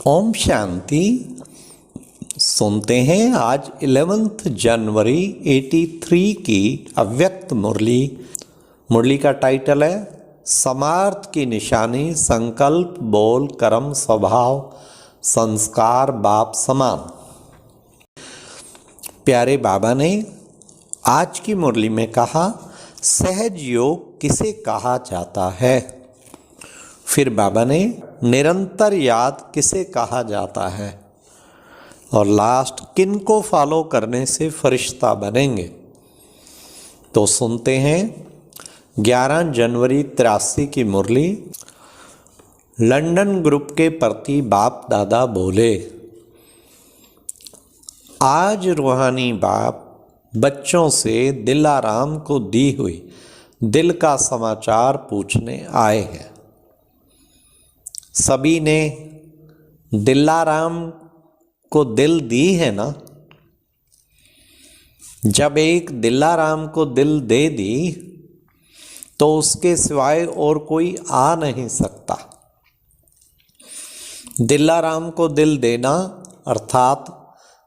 ओम शांति। सुनते हैं आज 11 जनवरी 83 की अव्यक्त मुरली का टाइटल है समार्थ की निशानी, संकल्प, बोल, कर्म, स्वभाव, संस्कार बाप समान। प्यारे बाबा ने आज की मुरली में कहा, सहज योग किसे कहा जाता है। फिर बाबा ने निरंतर याद किसे कहा जाता है, और लास्ट किन को फॉलो करने से फरिश्ता बनेंगे। तो सुनते हैं 11 जनवरी 83 की मुरली। लंदन ग्रुप के प्रति बाप दादा बोले, आज रूहानी बाप बच्चों से दिलाराम को दी हुई दिल का समाचार पूछने आए हैं। सभी ने दिलाराम को दिल दी है ना। जब एक दिलाराम को दिल दे दी तो उसके सिवाय और कोई आ नहीं सकता। दिलाराम को दिल देना अर्थात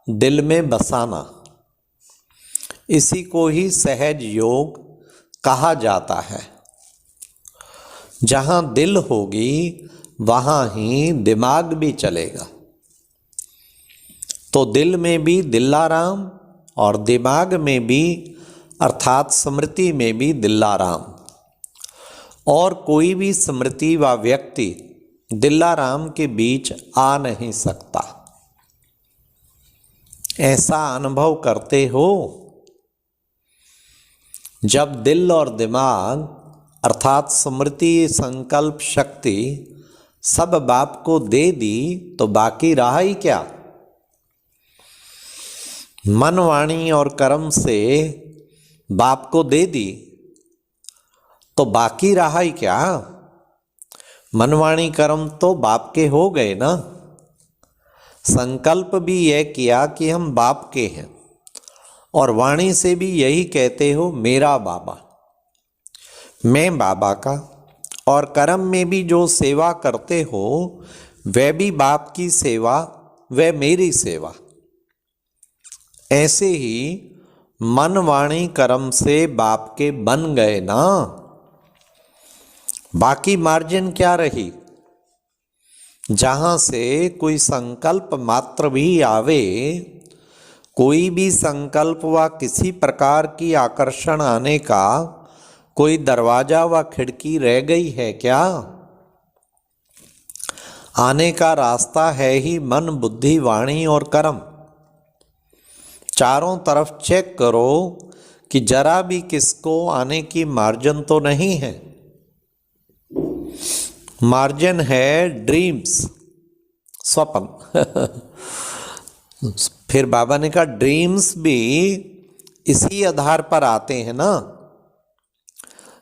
दिल में बसाना, इसी को ही सहज योग कहा जाता है। जहाँ दिल होगी वहाँ ही दिमाग भी चलेगा। तो दिल में भी दिलाराम और दिमाग में भी अर्थात स्मृति में भी दिलाराम, और कोई भी स्मृति व व्यक्ति दिलाराम के बीच आ नहीं सकता। ऐसा अनुभव करते हो। जब दिल और दिमाग अर्थात स्मृति, संकल्प, शक्ति सब बाप को दे दी तो बाकी रहा ही क्या। मन, वाणी और कर्म से बाप को दे दी तो बाकी रहा ही क्या। मन, वाणी, कर्म तो बाप के हो गए ना। संकल्प भी यह किया कि हम बाप के हैं, और वाणी से भी यही कहते हो मेरा बाबा, मैं बाबा का। और कर्म में भी जो सेवा करते हो वह भी बाप की सेवा, वह मेरी सेवा। ऐसे ही मन, वाणी, कर्म से बाप के बन गए ना। बाकी मार्जिन क्या रही। जहाँ से कोई संकल्प मात्र भी आवे, कोई भी संकल्प व किसी प्रकार की आकर्षण आने का कोई दरवाजा व खिड़की रह गई है क्या। आने का रास्ता है ही मन, बुद्धि, वाणी और कर्म। चारों तरफ चेक करो कि जरा भी किसको आने की मार्जिन तो नहीं है। मार्जिन है ड्रीम्स, स्वप्न। फिर बाबा ने कहा ड्रीम्स भी इसी आधार पर आते हैं ना।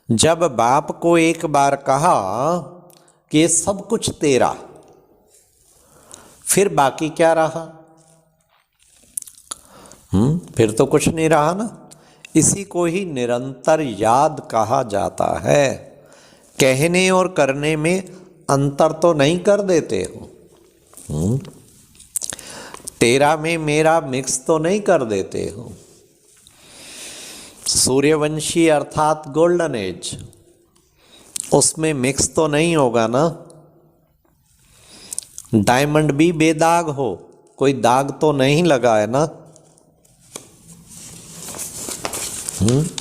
जब बाप को एक बार कहा कि ये सब कुछ तेरा, फिर बाकी क्या रहा। फिर तो कुछ नहीं रहा ना। इसी को ही निरंतर याद कहा जाता है। कहने और करने में अंतर तो नहीं कर देते हो। तेरा में मेरा मिक्स तो नहीं कर देते हो। सूर्यवंशी अर्थात गोल्डन एज, उसमें मिक्स तो नहीं होगा ना। डायमंड भी बेदाग हो, कोई दाग तो नहीं लगा है ना।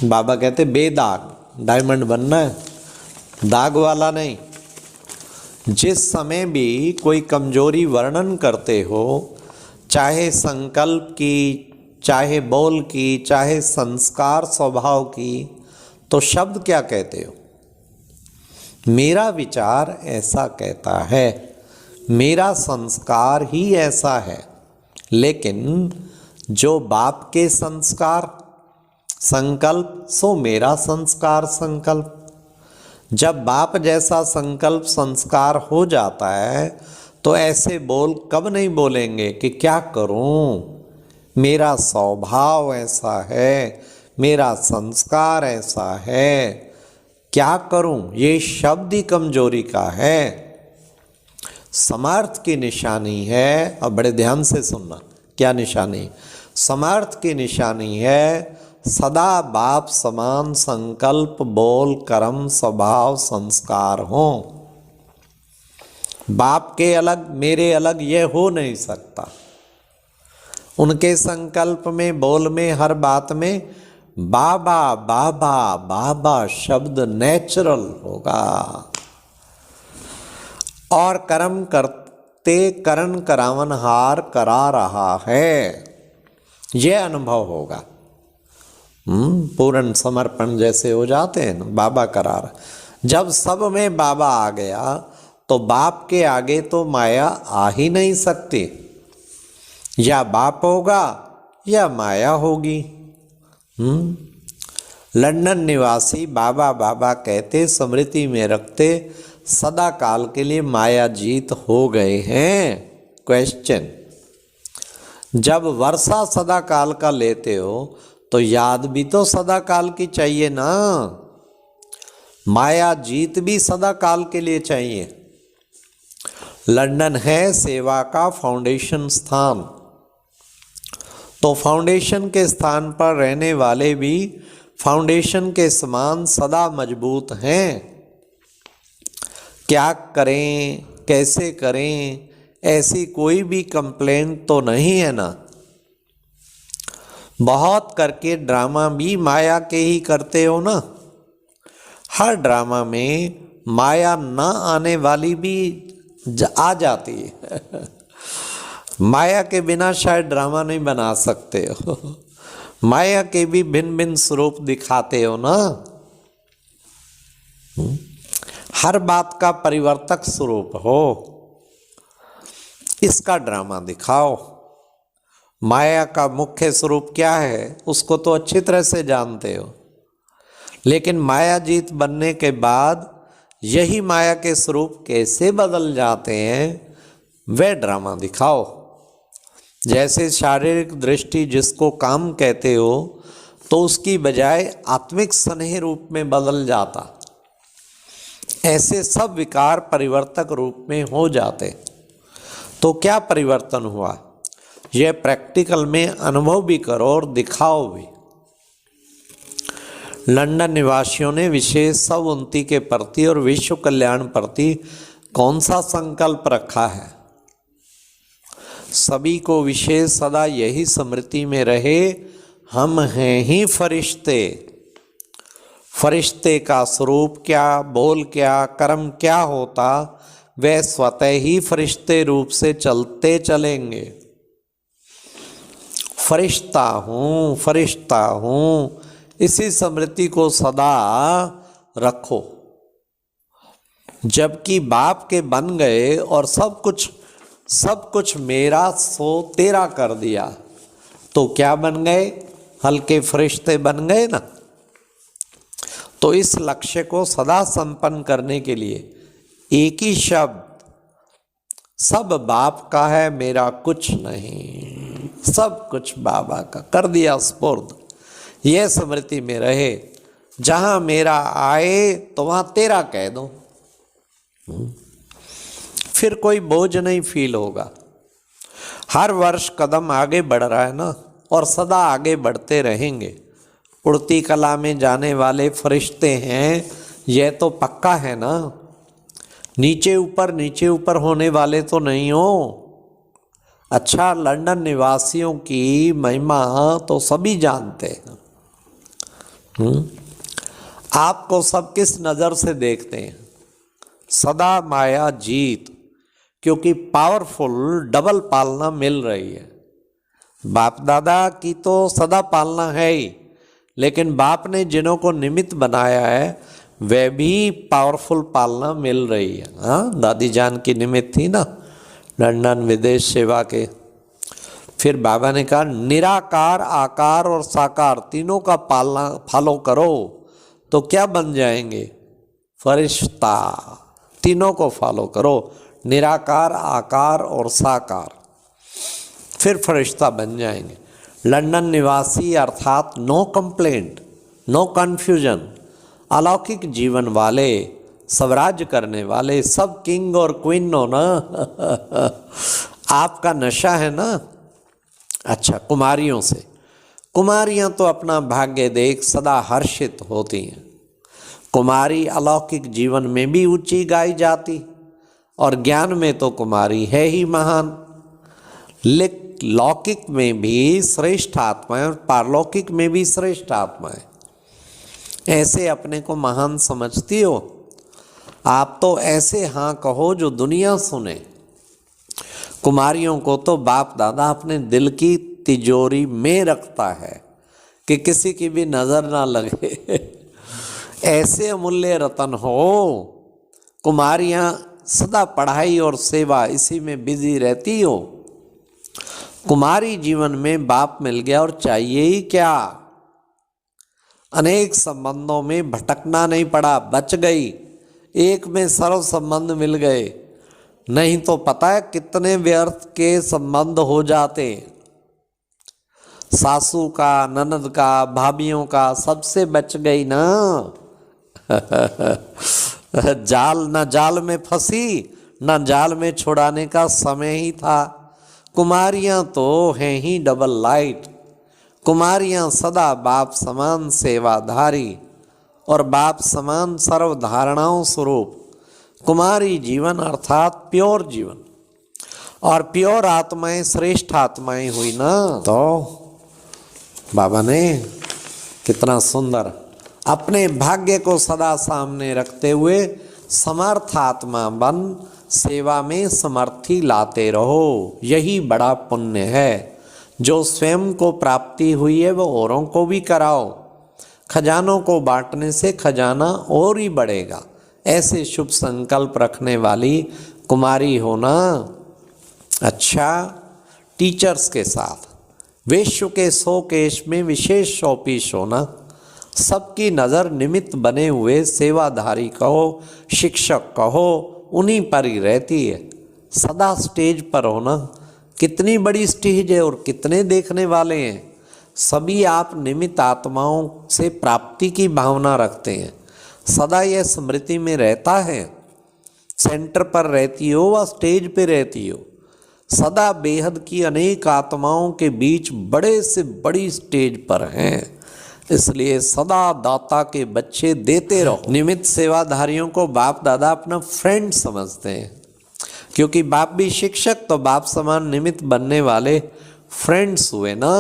बाबा कहते बेदाग डायमंड बनना है, दाग वाला नहीं। जिस समय भी कोई कमजोरी वर्णन करते हो, चाहे संकल्प की, चाहे बोल की, चाहे संस्कार स्वभाव की, तो शब्द क्या कहते हो। मेरा विचार ऐसा कहता है, मेरा संस्कार ही ऐसा है। लेकिन जो बाप के संस्कार संकल्प, सो मेरा संस्कार संकल्प। जब बाप जैसा संकल्प संस्कार हो जाता है तो ऐसे बोल कब नहीं बोलेंगे कि क्या करूं, मेरा स्वभाव ऐसा है, मेरा संस्कार ऐसा है, क्या करूं। ये शब्द ही कमजोरी का है। समर्थ की निशानी है, और बड़े ध्यान से सुनना, क्या निशानी? समर्थ की निशानी है सदा बाप समान संकल्प, बोल, कर्म, स्वभाव, संस्कार हो। बाप के अलग मेरे अलग ये हो नहीं सकता। उनके संकल्प में, बोल में, हर बात में बाबा बाबा बाबा शब्द नेचुरल होगा। और कर्म करते करण करावन हार करा रहा है, यह अनुभव होगा। पूर्ण समर्पण जैसे हो जाते हैं ना, बाबा करा रहा। जब सब में बाबा आ गया तो बाप के आगे तो माया आ ही नहीं सकती। या बाप होगा या माया होगी। लंदन निवासी बाबा बाबा कहते, स्मृति में रखते, सदा काल के लिए माया जीत हो गए हैं। क्वेश्चन, जब वर्षा सदा काल का लेते हो तो याद भी तो सदा काल की चाहिए ना। माया जीत भी सदा काल के लिए चाहिए। लंदन है सेवा का फाउंडेशन स्थान, तो फाउंडेशन के स्थान पर रहने वाले भी फाउंडेशन के समान सदा मजबूत हैं। क्या करें, कैसे करें, ऐसी कोई भी कंप्लेंट तो नहीं है ना। बहुत करके ड्रामा भी माया के ही करते हो ना। हर ड्रामा में माया ना आने वाली भी आ जाती है। माया के बिना शायद ड्रामा नहीं बना सकते हो। माया के भी भिन्न भिन्न स्वरूप दिखाते हो ना। हर बात का परिवर्तक स्वरूप हो, इसका ड्रामा दिखाओ। माया का मुख्य स्वरूप क्या है उसको तो अच्छी तरह से जानते हो, लेकिन माया जीत बनने के बाद यही माया के स्वरूप कैसे बदल जाते हैं वह ड्रामा दिखाओ। जैसे शारीरिक दृष्टि जिसको काम कहते हो तो उसकी बजाय आत्मिक स्नेह रूप में बदल जाता, ऐसे सब विकार परिवर्तक रूप में हो जाते। तो क्या परिवर्तन हुआ, यह प्रैक्टिकल में अनुभव भी करो और दिखाओ भी। लंदन निवासियों ने विशेष सब उन्नति के प्रति और विश्व कल्याण प्रति कौन सा संकल्प रखा है? सभी को विशेष सदा यही स्मृति में रहे, हम हैं ही फरिश्ते। फरिश्ते का स्वरूप क्या, बोल क्या, कर्म क्या होता, वह स्वतः ही फरिश्ते रूप से चलते चलेंगे। फरिश्ता हूँ, फरिश्ता हूँ, इसी स्मृति को सदा रखो। जबकि बाप के बन गए और सब कुछ मेरा सो तेरा कर दिया, तो क्या बन गए? हल्के फरिश्ते बन गए ना। तो इस लक्ष्य को सदा संपन्न करने के लिए एक ही शब्द, सब बाप का है, मेरा कुछ नहीं, सब कुछ बाबा का कर दिया स्पुर्द। यह स्मृति में रहे, जहां मेरा आए तो वहां तेरा कह दो, फिर कोई बोझ नहीं फील होगा। हर वर्ष कदम आगे बढ़ रहा है ना, और सदा आगे बढ़ते रहेंगे। उड़ती कला में जाने वाले फरिश्ते हैं, यह तो पक्का है ना। नीचे ऊपर होने वाले तो नहीं हो। अच्छा, लंदन निवासियों की महिमा तो सभी जानते हैं। आपको सब किस नज़र से देखते हैं? सदा माया जीत, क्योंकि पावरफुल डबल पालना मिल रही है। बाप दादा की तो सदा पालना है ही, लेकिन बाप ने जिन्हों को निमित्त बनाया है वह भी पावरफुल पालना मिल रही है। हाँ, दादी जान की निमित्त थी ना लंदन विदेश सेवा के। फिर बाबा ने कहा निराकार, आकार और साकार तीनों का पालना फॉलो करो तो क्या बन जाएंगे? फरिश्ता। तीनों को फॉलो करो, निराकार, आकार और साकार, फिर फरिश्ता बन जाएंगे। लंदन निवासी अर्थात नो कंप्लेंट, नो कन्फ्यूजन, अलौकिक जीवन वाले स्वराज्य करने वाले, सब किंग और क्वीन हो ना। आपका नशा है ना। अच्छा, कुमारियों से, कुमारियां तो अपना भाग्य देख सदा हर्षित होती हैं। कुमारी अलौकिक जीवन में भी ऊंची गाई जाती और ज्ञान में तो कुमारी है ही महान। लौकिक में भी श्रेष्ठ आत्माएं और पारलौकिक में भी श्रेष्ठ आत्माएं। ऐसे अपने को महान समझती हो आप तो ऐसे हाँ कहो जो दुनिया सुने। कुमारियों को तो बाप दादा अपने दिल की तिजोरी में रखता है कि किसी की भी नजर ना लगे। ऐसे अमूल्य रतन हो। कुमारियां सदा पढ़ाई और सेवा इसी में बिजी रहती हो। कुमारी जीवन में बाप मिल गया और चाहिए ही क्या। अनेक संबंधों में भटकना नहीं पड़ा, बच गई। एक में सर्व संबंध मिल गए, नहीं तो पता है कितने व्यर्थ के संबंध हो जाते। सासू का, ननद का, भाभीियों का, सबसे बच गई ना। जाल में फंसी, न जाल में छुड़ाने का समय ही था। कुमारियां तो हैं ही डबल लाइट। कुमारियां सदा बाप समान सेवाधारी और बाप समान सर्व धारणाओं स्वरूप। कुमारी जीवन अर्थात प्योर जीवन, और प्योर आत्माएं श्रेष्ठ आत्माएं हुई ना। तो बाबा ने कितना सुंदर अपने भाग्य को सदा सामने रखते हुए समर्थ आत्मा बन सेवा में समर्थी लाते रहो। यही बड़ा पुण्य है। जो स्वयं को प्राप्ति हुई है वो औरों को भी कराओ। खजानों को बांटने से खजाना और ही बढ़ेगा। ऐसे शुभ संकल्प रखने वाली कुमारी होना। अच्छा, टीचर्स के साथ विश्व के 100 केस में विशेष शौपीश होना। सबकी नज़र निमित्त बने हुए सेवाधारी कहो, शिक्षक कहो, उन्हीं पर ही रहती है। सदा स्टेज पर होना। कितनी बड़ी स्टेज है और कितने देखने वाले हैं। सभी आप निमित्त आत्माओं से प्राप्ति की भावना रखते हैं। सदा यह स्मृति में रहता है। सेंटर पर रहती हो व स्टेज पे रहती हो, सदा बेहद की अनेक आत्माओं के बीच बड़े से बड़ी स्टेज पर हैं। इसलिए सदा दाता के बच्चे देते रहो। निमित्त सेवाधारियों को बाप दादा अपना फ्रेंड समझते हैं, क्योंकि बाप भी शिक्षक तो बाप समान निमित्त बनने वाले फ्रेंड्स हुए ना।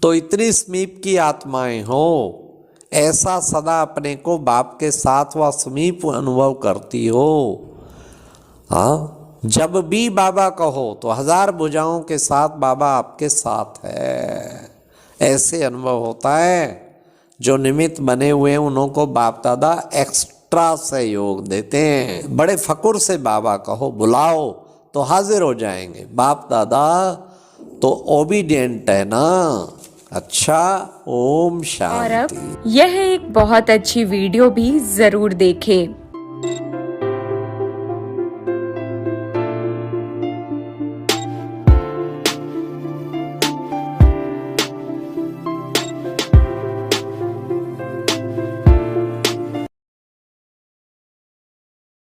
तो इतनी समीप की आत्माएं हो, ऐसा सदा अपने को बाप के साथ व समीप अनुभव करती हो। हाँ, जब भी बाबा कहो तो 1000 भुजाओं के साथ बाबा आपके साथ है। ऐसे अनुभव होता है। जो निमित्त बने हुए हैं उन्हों को बाप दादा एक्स्ट्रा सहयोग देते हैं। बड़े फकुर से बाबा कहो, बुलाओ तो हाजिर हो जाएंगे। बाप दादा तो ओबीडियंट है ना। अच्छा, ओम शांति। और अब यह एक बहुत अच्छी वीडियो भी जरूर देखें।